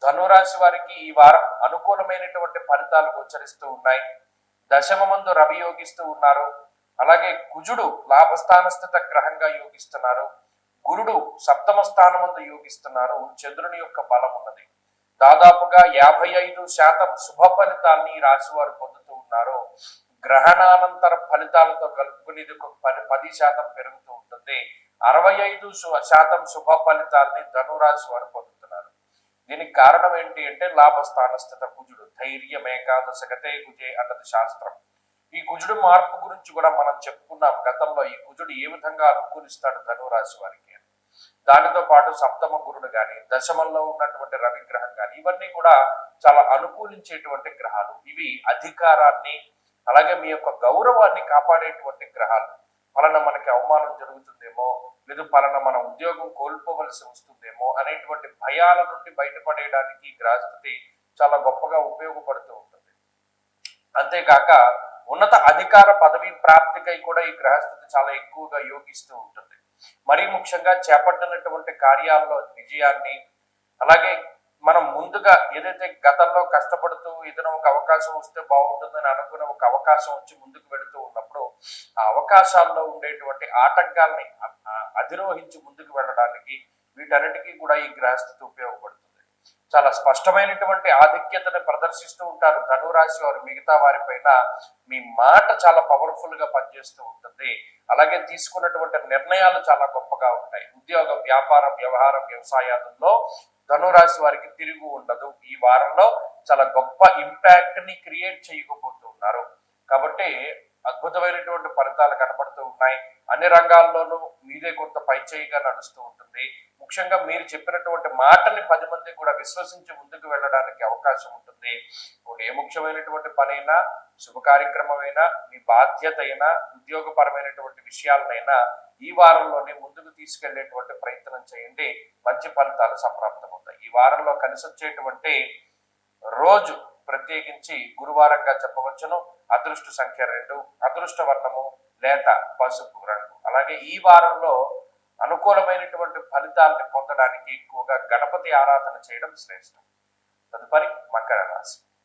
ధనురాశి వారికి ఈ వారం అనుకూలమైనటువంటి ఫలితాలు గోచరిస్తూ ఉన్నాయి. దశమమందు రవి యోగిస్తూ ఉన్నారు. అలాగే కుజుడు లాభస్థాన స్థిత గ్రహంగా యోగిస్తున్నారు. గురుడు సప్తమ స్థానమందు యోగిస్తున్నారు. చంద్రుని యొక్క బలం ఉన్నది. దాదాపుగా 55% శుభ ఫలితాన్ని ఈ రాశి వారు పొందుతూ ఉన్నారు. గ్రహణానంతర ఫలితాలతో కలుపుకుని ఇది ఒక 10% పెరుగుతూ ఉంటుంది. 65% శుభ ఫలితాలని ధనురాశి వారు పొందుతున్నారు. దీనికి కారణం ఏంటి అంటే లాభస్థాన స్థిత కుజుడు. ధైర్యం ఏకాదశ గతే కుజే అన్నది శాస్త్రం. ఈ కుజుడు మార్పు గురించి కూడా మనం చెప్పుకున్నాం గతంలో. ఈ కుజుడు ఏ విధంగా అనుకూలిస్తాడు ధనురాశి వారికి. దానితో పాటు సప్తమ గురుడు గాని, దశమంలో ఉన్నటువంటి రవి గ్రహం గాని, ఇవన్నీ కూడా చాలా అనుకూలించేటువంటి గ్రహాలు. ఇవి అధికారాన్ని అలాగే మీ యొక్క గౌరవాన్ని కాపాడేటువంటి గ్రహాలు. పలానా మనకి అవమానం జరుగుతుందేమో, లేదు పలానా మన ఉద్యోగం కోల్పోవలసి వస్తుందేమో అనేటువంటి భయాల నుండి బయటపడేయడానికి ఈ గ్రహస్థితి చాలా గొప్పగా ఉపయోగపడుతూ ఉంటుంది. అంతేకాక ఉన్నత అధికార పదవి ప్రాప్తికై కూడా ఈ గ్రహస్థితి చాలా ఎక్కువగా యోగిస్తూ ఉంటుంది. మరీ ముఖ్యంగా చేపట్టినటువంటి కార్యాల్లో విజయాన్ని, అలాగే మనం ముందుగా ఏదైతే గతంలో కష్టపడుతూ ఏదైనా ఒక అవకాశం వస్తే బాగుంటుందని అనుకునే ఒక అవకాశం వచ్చి ముందుకు వెళుతూ ఉన్నప్పుడు ఆ అవకాశాల్లో ఉండేటువంటి ఆటంకాలని అధిరోహించి ముందుకు వెళ్ళడానికి వీటన్నిటికీ కూడా ఈ గ్రహస్థితి ఉపయోగపడుతుంది. చాలా స్పష్టమైనటువంటి ఆధిక్యతను ప్రదర్శిస్తూ ఉంటారు ధనురాశి వారు. మిగతా వారిపైన మీ మాట చాలా పవర్ఫుల్ గా పనిచేస్తూ ఉంటుంది. అలాగే తీసుకున్నటువంటి నిర్ణయాలు చాలా గొప్పగా ఉంటాయి. ఉద్యోగ, వ్యాపార, వ్యవహారం, వ్యవసాయాలలో ధనురాశి వారికి తిరుగు ఉండదు. ఈ వారంలో చాలా గొప్ప ఇంపాక్ట్ ని క్రియేట్ చేయకపోతూ ఉన్నారు. కాబట్టి అద్భుతమైనటువంటి ఫలితాలు కనబడుతూ ఉన్నాయి. అన్ని రంగాల్లోనూ మీదే కొంత పైచేయిగా నడుస్తూ ఉంటుంది. ముఖ్యంగా మీరు చెప్పినటువంటి మాటని 10 మంది కూడా విశ్వసించి ముందుకు వెళ్ళడానికి అవకాశం ఉంటుంది. ఏ ముఖ్యమైనటువంటి పనైనా, శుభ కార్యక్రమమైనా, మీ బాధ్యత అయినా, ఉద్యోగపరమైనటువంటి విషయాలనైనా ఈ వారంలోనే ముందుకు తీసుకెళ్లేటువంటి ప్రయత్నం చేయండి. మంచి ఫలితాలు సంప్రాప్తమవుతాయి. ఈ వారంలో కలిసి వచ్చేటువంటి రోజు ప్రత్యేకించి గురువారంగా చెప్పవచ్చును. అదృష్ట సంఖ్య 2, అదృష్ట వర్ణము లేత పసుపు రంగు. అలాగే ఈ వారంలో అనుకూలమైనటువంటి ఫలితాలను పొందడానికి ఎక్కువగా గణపతి ఆరాధన చేయడం శ్రేష్టం. తదుపరి మకర రాశి.